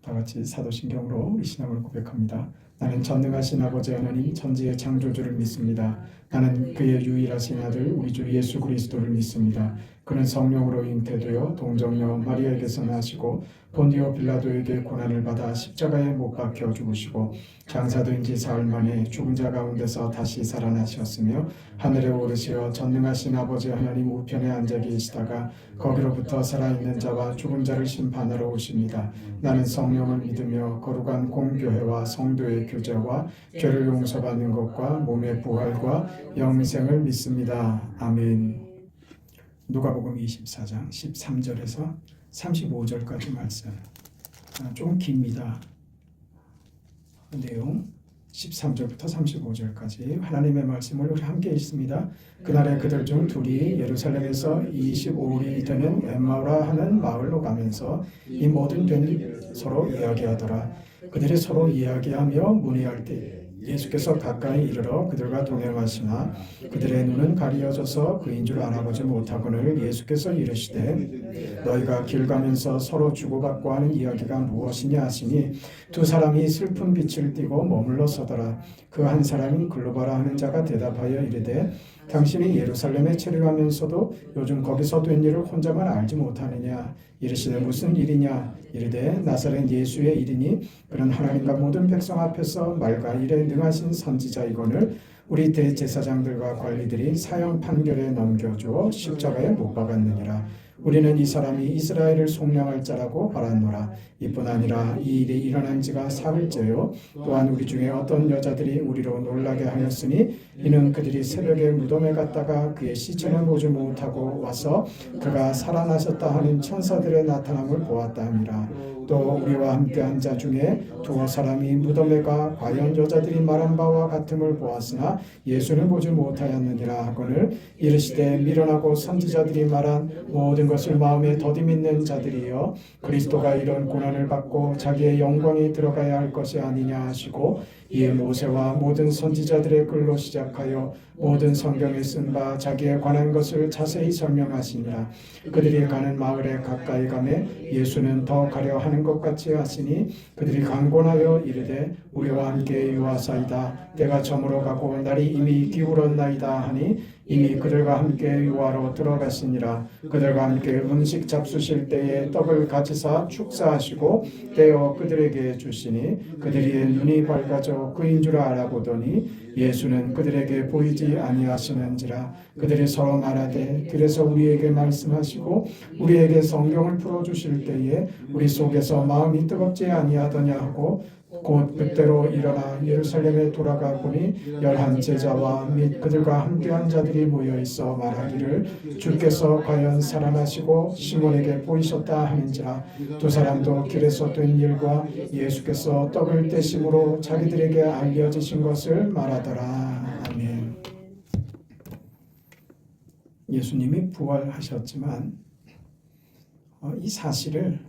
다 같이 사도신경으로 우리 신앙을 고백합니다. 나는 전능하신 아버지 하나님 천지의 창조주를 믿습니다. 나는 그의 유일하신 아들 우리 주 예수 그리스도를 믿습니다. 그는 성령으로 잉태되어 동정녀 마리아에게서 나시고 본디오 빌라도에게 고난을 받아 십자가에 못 박혀 죽으시고 장사된 지 사흘 만에 죽은 자 가운데서 다시 살아나셨으며 하늘에 오르시어 전능하신 아버지 하나님 우편에 앉아 계시다가 거기로부터 살아있는 자와 죽은 자를 심판하러 오십니다. 나는 성령을 믿으며 거룩한 공교회와 성도의 교제와 죄를 용서받는 것과 몸의 부활과 영생을 믿습니다. 아멘. 누가복음 24장 13절에서 35절까지 말씀. 좀 깁니다. 내용 13절부터 35절까지 하나님의 말씀을 우리 함께 읽습니다. 그날에 그들 중 둘이 예루살렘에서 25일이 되는 엠마오라 하는 마을로 가면서 이 모든 된 일을 서로 이야기하더라. 그들이 서로 이야기하며 문의할 때 예수께서 가까이 이르러 그들과 동행하시나 그들의 눈은 가리어져서 그인 줄 알아보지 못하거늘 예수께서 이르시되 너희가 길 가면서 서로 주고받고 하는 이야기가 무엇이냐 하시니 두 사람이 슬픈 빛을 띠고 머물러 서더라. 그 한 사람이 글로바라 하는 자가 대답하여 이르되 당신이 예루살렘에 체류하면서도 요즘 거기서 된 일을 혼자만 알지 못하느냐. 이르시되 무슨 일이냐. 이르되 나사렛 예수의 일이니 그는 하나님과 모든 백성 앞에서 말과 일에 능하신 선지자이거늘 우리 대제사장들과 관리들이 사형 판결에 넘겨주어 십자가에 못 박았느니라. 우리는 이 사람이 이스라엘을 속량할 자라고 바랐노라. 이뿐 아니라 이 일이 일어난 지가 사흘째요. 또한 우리 중에 어떤 여자들이 우리로 놀라게 하였으니 이는 그들이 새벽에 무덤에 갔다가 그의 시체는 보지 못하고 와서 그가 살아나셨다 하는 천사들의 나타남을 보았다 함이라. 또 우리와 함께 한 자 중에 두어 사람이 무덤에 가 과연 여자들이 말한 바와 같음을 보았으나 예수는 보지 못하였느니라 하거늘 이르시되 미련하고 선지자들이 말한 모든 것을 마음에 더디 믿는 자들이여 그리스도가 이런 고난을 받고 자기의 영광에 들어가야 할 것이 아니냐 하시고 이에 모세와 모든 선지자들의 글로 시작하여 모든 성경에 쓴 바 자기에 관한 것을 자세히 설명하시니라. 그들이 가는 마을에 가까이 가매 예수는 더 가려 하는 것 같이 하시니 그들이 강권하여 이르되 우리와 함께 유하사이다. 때가 저물어 가고 날이 이미 기울었나이다 하니 이미 그들과 함께 유하로 들어갔으니라. 그들과 함께 음식 잡수실 때에 떡을 가지사 축사하시고 떼어 그들에게 주시니 그들의 눈이 밝아져 그인 줄 알아보더니 예수는 그들에게 보이지 아니하시는지라. 그들이 서로 말하되 그래서 우리에게 말씀하시고 우리에게 성경을 풀어주실 때에 우리 속에서 마음이 뜨겁지 아니하더냐 하고 곧 그때로 일어나 예루살렘에 돌아가 보니 11 제자와 및 그들과 함께한 자들이 모여 있어 말하기를 주께서 과연 살아나시고 시몬에게 보이셨다 하는지라. 두 사람도 길에서 된 일과 예수께서 떡을 떼심으로 자기들에게 알려지신 것을 말하더라. 아멘. 예수님이 부활하셨지만 이 사실을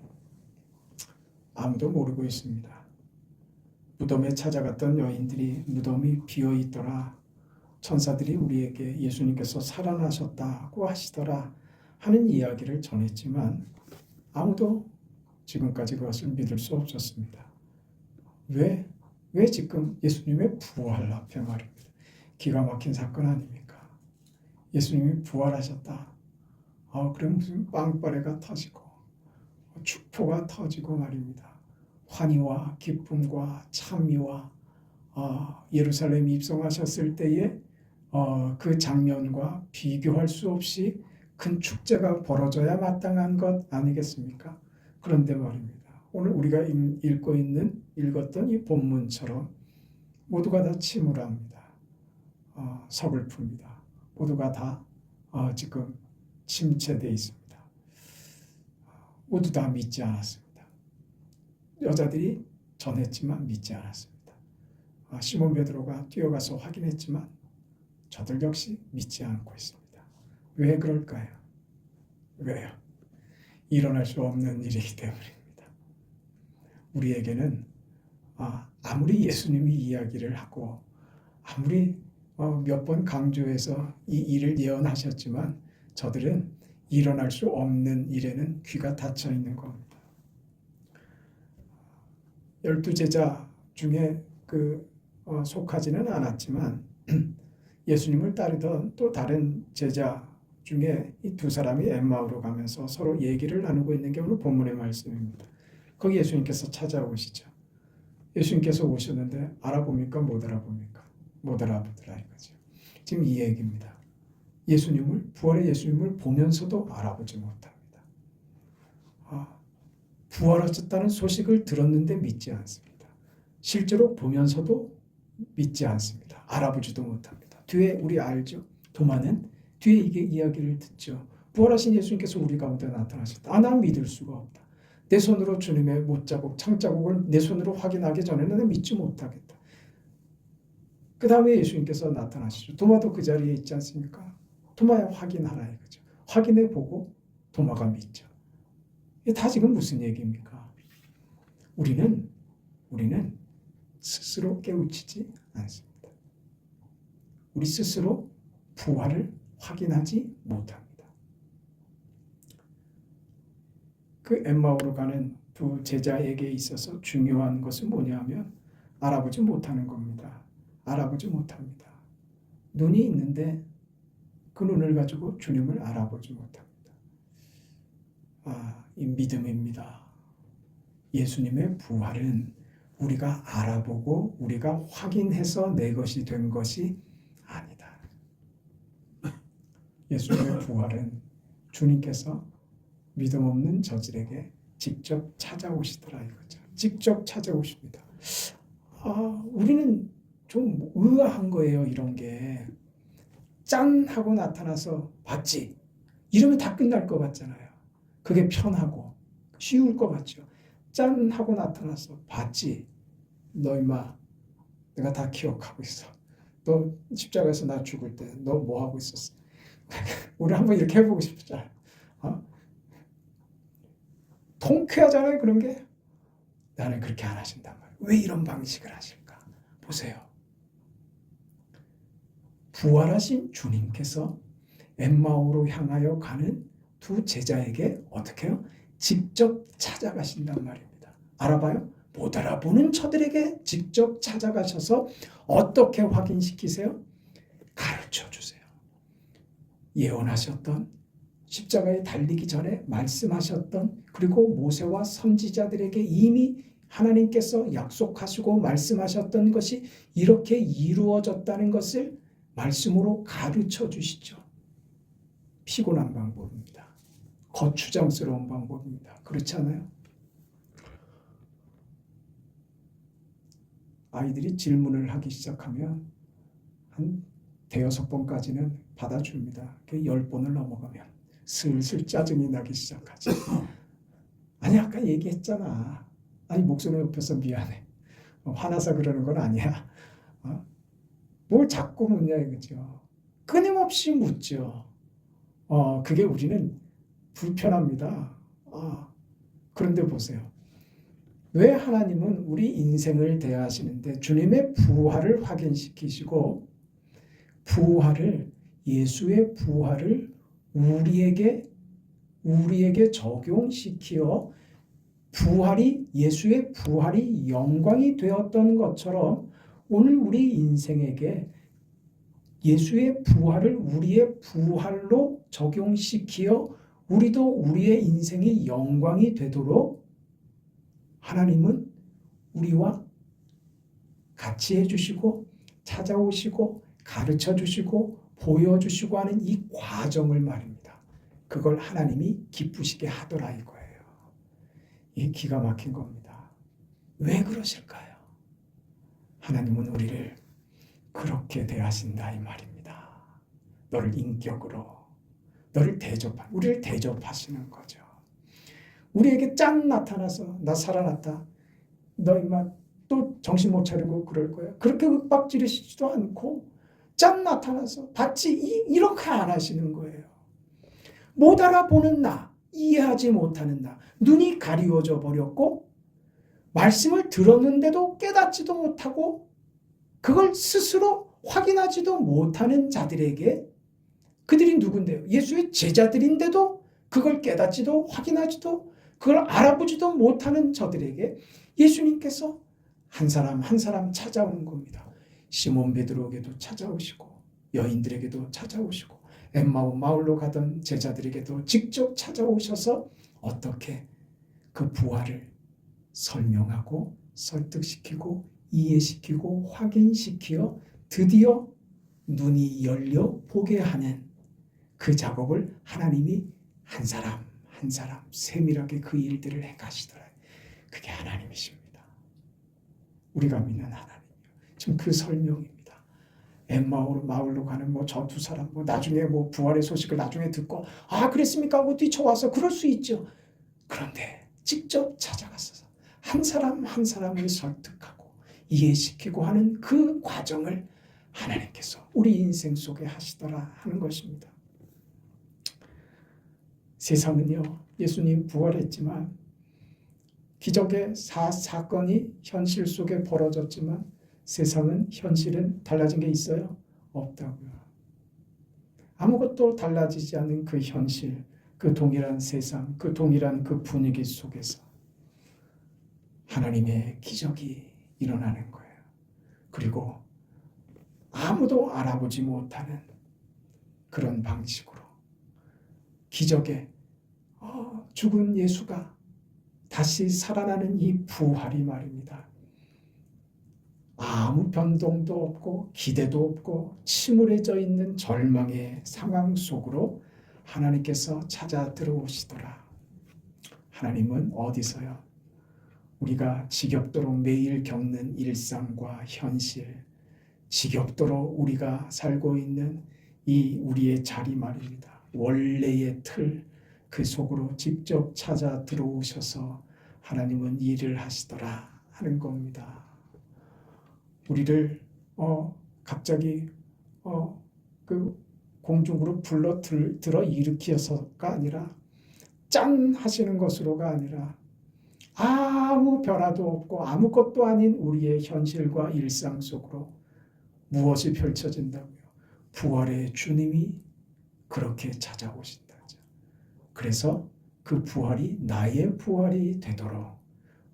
아무도 모르고 있습니다. 무덤에 찾아갔던 여인들이 무덤이 비어있더라. 천사들이 우리에게 예수님께서 살아나셨다고 하시더라 하는 이야기를 전했지만 아무도 지금까지 그것을 믿을 수 없었습니다. 왜 지금 예수님의 부활 앞에 말입니다. 기가 막힌 사건 아닙니까? 예수님이 부활하셨다. 그럼 무슨 빵빠레가 터지고 축포가 터지고 말입니다. 환희와 기쁨과 찬미와 예루살렘에 입성하셨을 때에 그 장면과 비교할 수 없이 큰 축제가 벌어져야 마땅한 것 아니겠습니까? 그런데 말입니다. 오늘 우리가 읽었던 이 본문처럼 모두가 다 침울합니다. 서글픕니다. 모두가 다 지금 침체되어 있습니다. 모두 다 믿지 않았습니다. 여자들이 전했지만 믿지 않았습니다. 시몬 베드로가 뛰어가서 확인했지만 저들 역시 믿지 않고 있습니다. 왜 그럴까요? 왜요? 일어날 수 없는 일이기 때문입니다. 우리에게는 아무리 예수님이 이야기를 하고 아무리 몇 번 강조해서 이 일을 예언하셨지만 저들은 일어날 수 없는 일에는 귀가 닫혀 있는 겁니다. 12 제자 중에 속하지는 않았지만 예수님을 따르던 또 다른 제자 중에 이 두 사람이 엠마오로 가면서 서로 얘기를 나누고 있는 게 오늘 본문의 말씀입니다. 거기 예수님께서 찾아오시죠. 예수님께서 오셨는데 알아봅니까? 못 알아봅니까? 못 알아보더라 이거죠. 지금 이 얘기입니다. 예수님을, 부활의 예수님을 보면서도 알아보지 못합니다. 부활하셨다는 소식을 들었는데 믿지 않습니다. 실제로 보면서도 믿지 않습니다. 알아보지도 못합니다. 뒤에 우리 알죠? 도마는 뒤에 이게 이야기를 듣죠. 부활하신 예수님께서 우리 가운데 나타나셨다. 난 믿을 수가 없다. 내 손으로 주님의 못자국, 창자국을 내 손으로 확인하기 전에는 난 믿지 못하겠다. 그 다음에 예수님께서 나타나시죠. 도마도 그 자리에 있지 않습니까? 도마야 확인하라 이거죠. 확인해 보고 도마가 믿죠. 이게 다 지금 무슨 얘기입니까? 우리는 스스로 깨우치지 않습니다. 우리 스스로 부활을 확인하지 못합니다. 그 엠마오로 가는 두 제자에게 있어서 중요한 것은 뭐냐면 알아보지 못하는 겁니다. 알아보지 못합니다. 눈이 있는데 그 눈을 가지고 주님을 알아보지 못합니다. 이 믿음입니다. 예수님의 부활은 우리가 알아보고 우리가 확인해서 내 것이 된 것이 아니다. 예수님의 부활은 주님께서 믿음 없는 저들에게 직접 찾아오시더라 이거죠. 직접 찾아오십니다. 우리는 좀 의아한 거예요. 이런 게 짠 하고 나타나서 봤지 이러면 다 끝날 것 같잖아요. 그게 편하고 쉬울 것 같죠. 짠 하고 나타나서 봤지 너 임마 내가 다 기억하고 있어. 너 십자가에서 나 죽을 때 너 뭐 하고 있었어? 우리 한번 이렇게 해보고 싶잖아요. 통쾌하잖아요. 그런 게. 나는 그렇게 안 하신단 말이에요. 왜 이런 방식을 하실까? 보세요. 부활하신 주님께서 엠마오로 향하여 가는 두 제자에게 어떻게 해요? 직접 찾아가신단 말입니다. 알아봐요? 못 알아보는 저들에게 직접 찾아가셔서 어떻게 확인시키세요? 가르쳐 주세요. 예언하셨던 십자가에 달리기 전에 말씀하셨던 그리고 모세와 선지자들에게 이미 하나님께서 약속하시고 말씀하셨던 것이 이렇게 이루어졌다는 것을 말씀으로 가르쳐 주시죠. 피곤한 방법입니다. 거추장스러운 방법입니다. 그렇지 않아요? 아이들이 질문을 하기 시작하면 한 대여섯 번까지는 받아줍니다. 10번을 넘어가면 슬슬 짜증이 나기 시작하지. 아니 아까 얘기했잖아. 아니 목소리 높여서 미안해. 화나서 그러는 건 아니야. 뭘 자꾸 묻냐 이거죠. 끊임없이 묻죠. 그게 우리는 불편합니다. 그런데 보세요. 왜 하나님은 우리 인생을 대하시는데 주님의 부활을 확인시키시고 부활을 예수의 부활을 우리에게 적용시키어 부활이 예수의 부활이 영광이 되었던 것처럼 오늘 우리 인생에게 예수의 부활을 우리의 부활로 적용시키어 우리도 우리의 인생이 영광이 되도록 하나님은 우리와 같이 해주시고 찾아오시고 가르쳐주시고 보여주시고 하는 이 과정을 말입니다. 그걸 하나님이 기쁘시게 하더라 이거예요. 이게 기가 막힌 겁니다. 왜 그러실까요? 하나님은 우리를 그렇게 대하신다 이 말입니다. 너를 인격으로 너를 우리를 대접하시는 거죠. 우리에게 짠 나타나서 나 살아났다. 너 이만 또 정신 못 차리고 그럴 거야. 그렇게 윽박지르시지도 않고 짠 나타나서 봤지 이렇게 안 하시는 거예요. 못 알아보는 나, 이해하지 못하는 나, 눈이 가리워져 버렸고 말씀을 들었는데도 깨닫지도 못하고 그걸 스스로 확인하지도 못하는 자들에게 그들이 누군데요? 예수의 제자들인데도 그걸 깨닫지도 확인하지도 그걸 알아보지도 못하는 저들에게 예수님께서 한 사람 한 사람 찾아오는 겁니다. 시몬 베드로에게도 찾아오시고 여인들에게도 찾아오시고 엠마오 마을로 가던 제자들에게도 직접 찾아오셔서 어떻게 그 부활을 설명하고 설득시키고 이해시키고 확인시키어 드디어 눈이 열려 보게 하는 그 작업을 하나님이 한 사람 한 사람 세밀하게 그 일들을 해가시더라. 그게 하나님이십니다. 우리가 믿는 하나님이요. 지금 그 설명입니다. 엠마오 마을로 가는 저 두 사람 나중에 부활의 소식을 나중에 듣고 그랬습니까 하고 뛰쳐와서 그럴 수 있죠. 그런데 직접 찾아가서 한 사람 한 사람을 설득하고 이해시키고 하는 그 과정을 하나님께서 우리 인생 속에 하시더라 하는 것입니다. 세상은요, 예수님 부활했지만 기적의 사건이 현실 속에 벌어졌지만 세상은 현실은 달라진 게 있어요? 없다고요. 아무것도 달라지지 않는 그 현실, 그 동일한 세상, 그 동일한 그 분위기 속에서 하나님의 기적이 일어나는 거예요. 그리고 아무도 알아보지 못하는 그런 방식으로 기적의 죽은 예수가 다시 살아나는 이 부활이 말입니다. 아무 변동도 없고 기대도 없고 침울해져 있는 절망의 상황 속으로 하나님께서 찾아 들어오시더라. 하나님은 어디서요? 우리가 지겹도록 매일 겪는 일상과 현실, 지겹도록 우리가 살고 있는 이 우리의 자리 말입니다. 원래의 틀, 그 속으로 직접 찾아 들어오셔서 하나님은 일을 하시더라 하는 겁니다. 우리를 갑자기 그 공중으로 들어 일으켜서가 아니라 짠 하시는 것으로가 아니라 아무 변화도 없고 아무것도 아닌 우리의 현실과 일상 속으로 무엇이 펼쳐진다고요? 부활의 주님이 그렇게 찾아오신다. 그래서 그 부활이 나의 부활이 되도록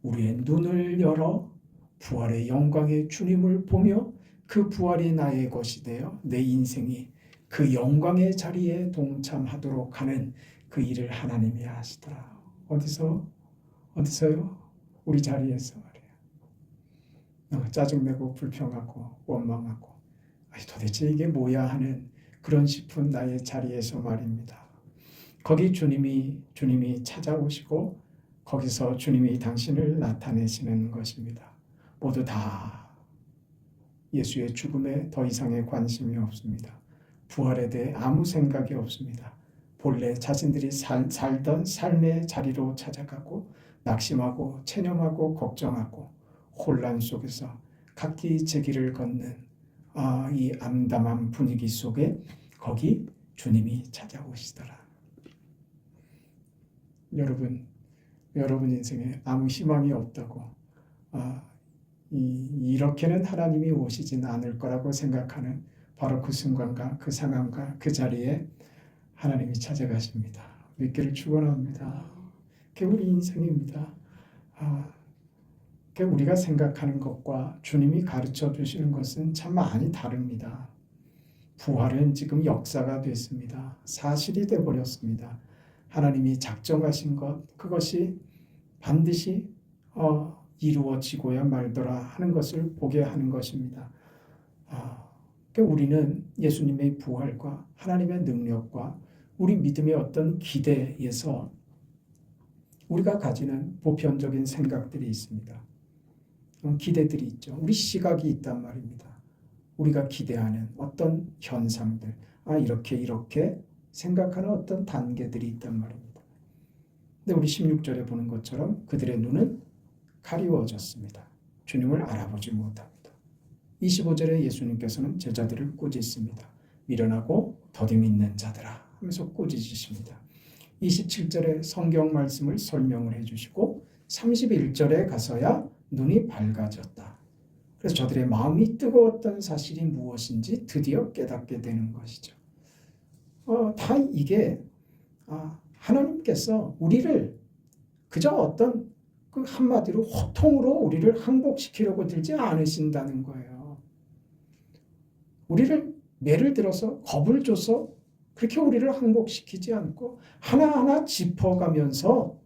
우리의 눈을 열어 부활의 영광의 주님을 보며 그 부활이 나의 것이 되어 내 인생이 그 영광의 자리에 동참하도록 하는 그 일을 하나님이 하시더라. 어디서요? 우리 자리에서 말이에요. 짜증내고 불평하고 원망하고 도대체 이게 뭐야 하는 그런 싶은 나의 자리에서 말입니다. 거기 주님이 찾아오시고 거기서 주님이 당신을 나타내시는 것입니다. 모두 다 예수의 죽음에 더 이상의 관심이 없습니다. 부활에 대해 아무 생각이 없습니다. 본래 자신들이 살던 삶의 자리로 찾아가고 낙심하고 체념하고 걱정하고 혼란 속에서 각기 제 길을 걷는 이 암담한 분위기 속에 거기 주님이 찾아오시더라. 여러분 인생에 아무 희망이 없다고 이렇게는 하나님이 오시진 않을 거라고 생각하는 바로 그 순간과 그 상황과 그 자리에 하나님이 찾아가십니다. 믿기를 축원합니다. 그게 우리 인생입니다. 우리가 생각하는 것과 주님이 가르쳐 주시는 것은 참 많이 다릅니다. 부활은 지금 역사가 됐습니다. 사실이 되어버렸습니다. 하나님이 작정하신 것, 그것이 반드시 이루어지고야 말더라 하는 것을 보게 하는 것입니다. 우리는 예수님의 부활과 하나님의 능력과 우리 믿음의 어떤 기대에서 우리가 가지는 보편적인 생각들이 있습니다. 기대들이 있죠. 우리 시각이 있단 말입니다. 우리가 기대하는 어떤 현상들, 이렇게 생각하는 어떤 단계들이 있단 말입니다. 근데 우리 16절에 보는 것처럼 그들의 눈은 가리워졌습니다. 주님을 알아보지 못합니다. 25절에 예수님께서는 제자들을 꾸짖습니다. 미련하고 더디 믿는 자들아 하면서 꾸짖으십니다. 27절에 성경 말씀을 설명을 해주시고 31절에 가서야 눈이 밝아졌다. 그래서 저들의 마음이 뜨거웠던 사실이 무엇인지 드디어 깨닫게 되는 것이죠. 다 이게 하나님께서 우리를 그저 어떤 그 한마디로 호통으로 우리를 항복시키려고 들지 않으신다는 거예요. 우리를 매를 들어서 겁을 줘서 그렇게 우리를 항복시키지 않고 하나하나 짚어가면서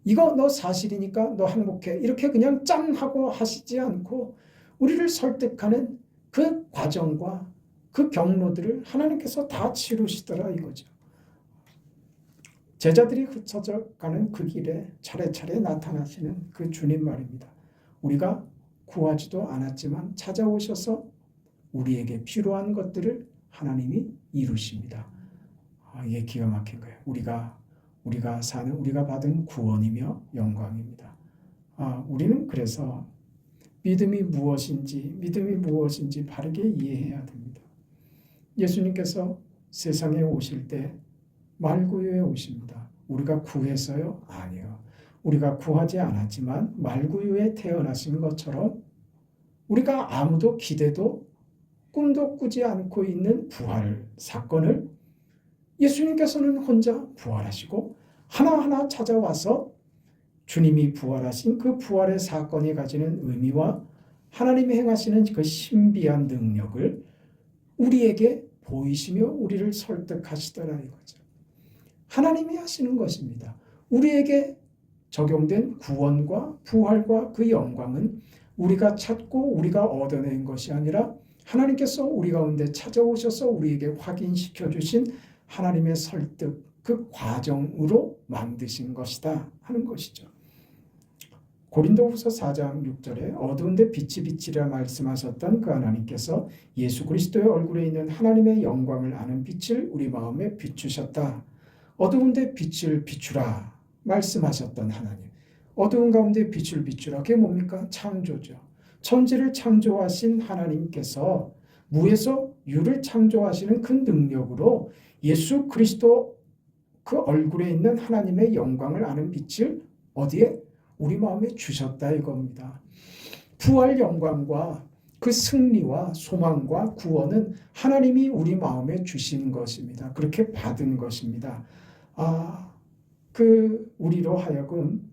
이거 너 사실이니까 너 항복해 이렇게 그냥 짠 하고 하시지 않고 우리를 설득하는 그 과정과 그 경로들을 하나님께서 다 치루시더라 이거죠. 제자들이 흩어져 가는 그 길에 차례차례 나타나시는 그 주님 말입니다. 우리가 구하지도 않았지만 찾아오셔서 우리에게 필요한 것들을 하나님이 이루십니다. 이게 기가 막힌 거예요. 우리가 받은 구원이며 영광입니다. 우리는 그래서 믿음이 무엇인지 바르게 이해해야 됩니다. 예수님께서 세상에 오실 때 말구유에 오십니다. 우리가 구해서요? 아니요. 우리가 구하지 않았지만 말구유에 태어나신 것처럼 우리가 아무도 기대도 꿈도 꾸지 않고 있는 부활 사건을 예수님께서는 혼자 부활하시고 하나하나 찾아와서 주님이 부활하신 그 부활의 사건이 가지는 의미와 하나님이 행하시는 그 신비한 능력을 우리에게 보이시며 우리를 설득하시더라 이거죠. 하나님이 하시는 것입니다. 우리에게 적용된 구원과 부활과 그 영광은 우리가 찾고 우리가 얻어낸 것이 아니라 하나님께서 우리 가운데 찾아오셔서 우리에게 확인시켜 주신 하나님의 설득 그 과정으로 만드신 것이다 하는 것이죠. 고린도후서 4장 6절에 어두운데 빛이 비치리라 말씀하셨던 그 하나님께서 예수 그리스도의 얼굴에 있는 하나님의 영광을 아는 빛을 우리 마음에 비추셨다. 어두운데 빛을 비추라 말씀하셨던 하나님. 어두운 가운데 빛을 비추라. 그게 뭡니까? 창조죠. 천지를 창조하신 하나님께서 무에서 유를 창조하시는 그 능력으로 예수 그리스도 그 얼굴에 있는 하나님의 영광을 아는 빛을 어디에? 우리 마음에 주셨다 이겁니다. 부활 영광과 그 승리와 소망과 구원은 하나님이 우리 마음에 주신 것입니다. 그렇게 받은 것입니다. 우리로 하여금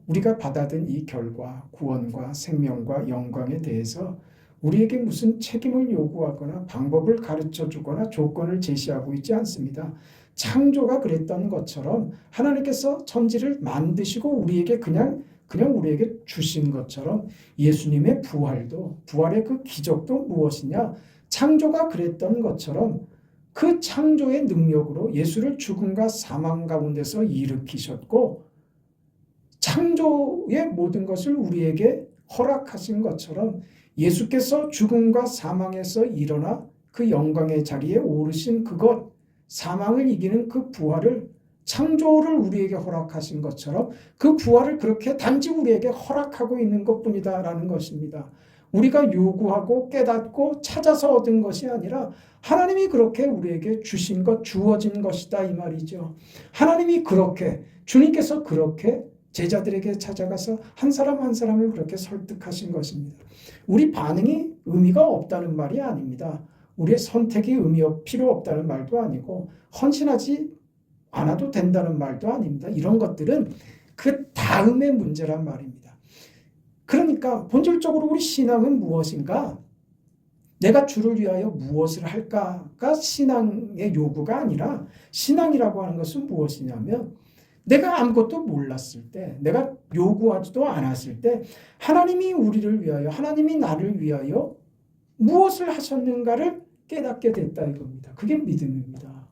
우리가 받아든 이 결과, 구원과 생명과 영광에 대해서 우리에게 무슨 책임을 요구하거나 방법을 가르쳐 주거나 조건을 제시하고 있지 않습니다. 창조가 그랬던 것처럼 하나님께서 천지를 만드시고 우리에게 그냥 우리에게 주신 것처럼 예수님의 부활도 부활의 그 기적도 무엇이냐? 창조가 그랬던 것처럼 그 창조의 능력으로 예수를 죽음과 사망 가운데서 일으키셨고 창조의 모든 것을 우리에게 허락하신 것처럼 예수께서 죽음과 사망에서 일어나 그 영광의 자리에 오르신 그것, 사망을 이기는 그 부활을 창조를 우리에게 허락하신 것처럼 그 부활을 그렇게 단지 우리에게 허락하고 있는 것뿐이다라는 것입니다. 우리가 요구하고 깨닫고 찾아서 얻은 것이 아니라 하나님이 그렇게 우리에게 주신 것, 주어진 것이다 이 말이죠. 하나님이 그렇게, 주님께서 그렇게 제자들에게 찾아가서 한 사람 한 사람을 그렇게 설득하신 것입니다. 우리 반응이 의미가 없다는 말이 아닙니다. 우리의 선택이 필요 없다는 말도 아니고 헌신하지 않아도 된다는 말도 아닙니다. 이런 것들은 그 다음의 문제란 말입니다. 그러니까 본질적으로 우리 신앙은 무엇인가? 내가 주를 위하여 무엇을 할까가 신앙의 요구가 아니라 신앙이라고 하는 것은 무엇이냐면 내가 아무것도 몰랐을 때, 내가 요구하지도 않았을 때 하나님이 우리를 위하여, 하나님이 나를 위하여 무엇을 하셨는가를 깨닫게 됐다 이겁니다. 그게 믿음입니다.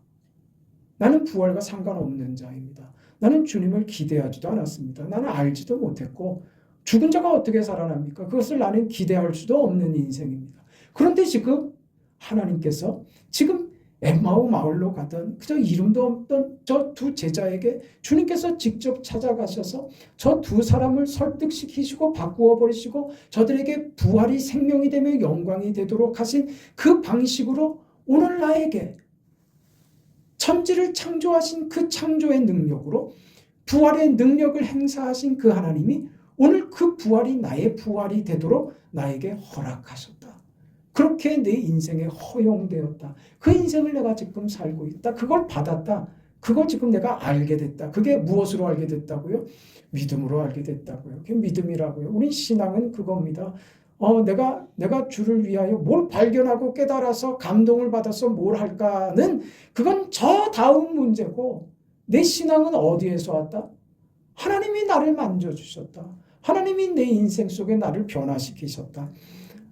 나는 부활과 상관없는 자입니다. 나는 주님을 기대하지도 않았습니다. 나는 알지도 못했고 죽은 자가 어떻게 살아납니까? 그것을 나는 기대할 수도 없는 인생입니다. 그런데 지금 하나님께서 지금 엠마오 마을로 가던 그저 이름도 없던 저 두 제자에게 주님께서 직접 찾아가셔서 저 두 사람을 설득시키시고 바꾸어 버리시고 저들에게 부활이 생명이 되며 영광이 되도록 하신 그 방식으로 오늘 나에게 천지를 창조하신 그 창조의 능력으로 부활의 능력을 행사하신 그 하나님이 오늘 그 부활이 나의 부활이 되도록 나에게 허락하셨다. 그렇게 내 인생에 허용되었다. 그 인생을 내가 지금 살고 있다. 그걸 받았다. 그걸 지금 내가 알게 됐다. 그게 무엇으로 알게 됐다고요? 믿음으로 알게 됐다고요. 그게 믿음이라고요. 우리 신앙은 그겁니다. 내가 주를 위하여 뭘 발견하고 깨달아서 감동을 받아서 뭘 할까는 그건 저 다음 문제고, 내 신앙은 어디에서 왔다? 하나님이 나를 만져주셨다. 하나님이 내 인생 속에 나를 변화시키셨다.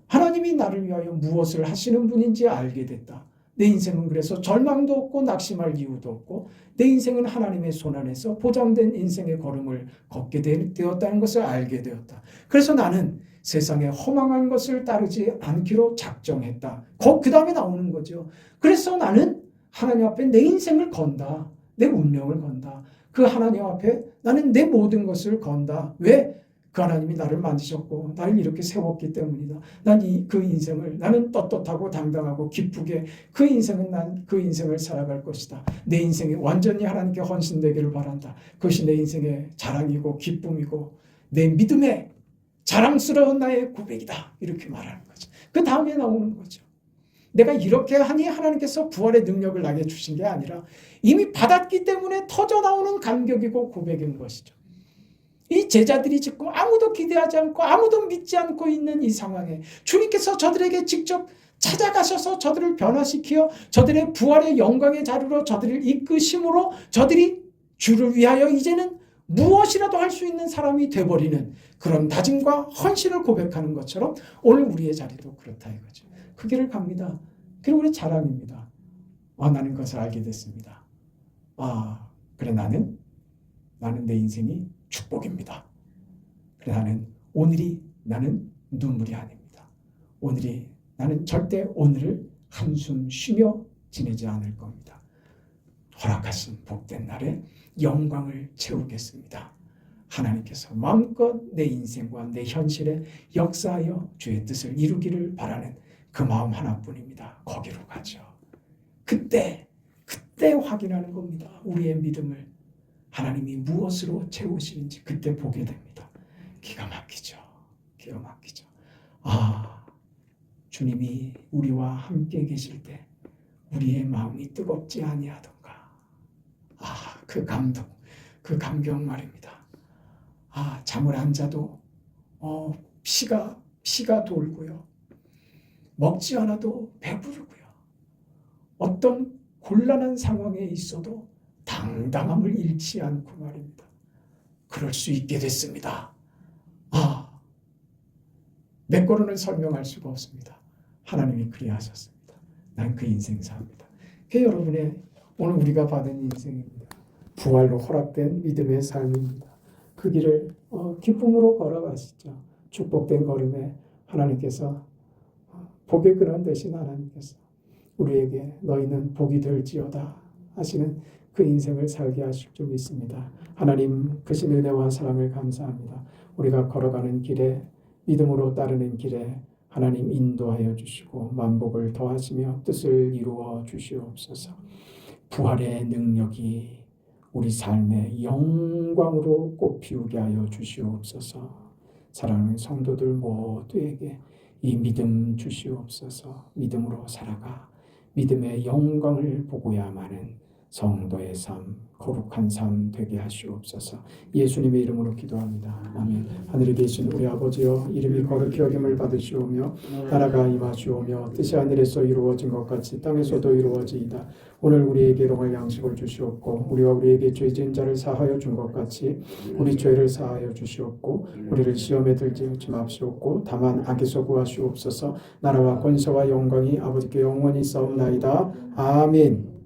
하나님이 나를 위하여 무엇을 하시는 분인지 알게 됐다. 내 인생은 그래서 절망도 없고 낙심할 이유도 없고, 내 인생은 하나님의 손 안에서 보장된 인생의 걸음을 걷게 되었다는 것을 알게 되었다. 그래서 나는 세상에 허망한 것을 따르지 않기로 작정했다. 그 다음에 나오는 거죠. 그래서 나는 하나님 앞에 내 인생을 건다. 내 운명을 건다. 그 하나님 앞에 나는 내 모든 것을 건다. 왜? 그 하나님이 나를 만지셨고 나를 이렇게 세웠기 때문이다. 그 인생을 나는 떳떳하고 당당하고 기쁘게 난 그 인생을 살아갈 것이다. 내 인생이 완전히 하나님께 헌신되기를 바란다. 그것이 내 인생의 자랑이고 기쁨이고 내 믿음의 자랑스러운 나의 고백이다. 이렇게 말하는 거죠. 그 다음에 나오는 거죠. 내가 이렇게 하니 하나님께서 부활의 능력을 나게 주신 게 아니라 이미 받았기 때문에 터져나오는 감격이고 고백인 것이죠. 이 제자들이 지금 아무도 기대하지 않고 아무도 믿지 않고 있는 이 상황에 주님께서 저들에게 직접 찾아가셔서 저들을 변화시키어 저들의 부활의 영광의 자리로 저들을 이끄심으로 저들이 주를 위하여 이제는 무엇이라도 할 수 있는 사람이 되어버리는 그런 다짐과 헌신을 고백하는 것처럼 오늘 우리의 자리도 그렇다 이거죠. 그 길을 갑니다. 그리고 우리 자랑입니다. 나는 그것을 알게 됐습니다. 그래 나는 내 인생이 축복입니다. 그래 나는 눈물이 아닙니다. 나는 절대 오늘을 한숨 쉬며 지내지 않을 겁니다. 허락하신 복된 날에 영광을 채우겠습니다. 하나님께서 마음껏 내 인생과 내 현실에 역사하여 주의 뜻을 이루기를 바라는 그 마음 하나뿐입니다. 거기로 가죠. 그때 확인하는 겁니다. 우리의 믿음을 하나님이 무엇으로 채우시는지 그때 보게 됩니다. 기가 막히죠. 주님이 우리와 함께 계실 때 우리의 마음이 뜨겁지 아니하던가. 그 감동, 그 감격 말입니다. 잠을 안 자도 피가 돌고요. 먹지 않아도 배부르고요. 어떤 곤란한 상황에 있어도 당당함을 잃지 않고 말입니다. 그럴 수 있게 됐습니다. 몇 걸음을 설명할 수가 없습니다. 하나님이 그리하셨습니다. 난 그 인생 삽니다. 그게 여러분의 오늘 우리가 받은 인생입니다. 부활로 허락된 믿음의 삶입니다. 그 길을 기쁨으로 걸어가시죠. 축복된 걸음에 하나님께서 복의 근원 되신 하나님께서 우리에게 너희는 복이 될지어다 하시는 그 인생을 살게 하실 줄 믿습니다. 하나님 크신 은혜와 사랑을 감사합니다. 우리가 걸어가는 길에 믿음으로 따르는 길에 하나님 인도하여 주시고 만복을 더하시며 뜻을 이루어 주시옵소서. 부활의 능력이 우리 삶의 영광으로 꽃피우게 하여 주시옵소서. 사랑하는 성도들 모두에게 이 믿음 주시옵소서. 믿음으로 살아가 믿음의 영광을 보고야만은 성도의 삶, 거룩한 삶 되게 하시옵소서. 예수님의 이름으로 기도합니다. 아멘. 하늘에 계신 우리 아버지여, 이름이 거룩히 여김을 받으시오며 나라가 임하시오며 뜻이 하늘에서 이루어진 것 같이 땅에서도 이루어지이다. 오늘 우리에게 일용할 양식을 주시옵고 우리와 우리에게 죄 지은 자를 사하여 준 것 같이 우리 죄를 사하여 주시옵고 우리를 시험에 들지 마시옵고 다만 악에서 구하시옵소서. 나라와 권세와 영광이 아버지께 영원히 있사옵나이다. 아멘.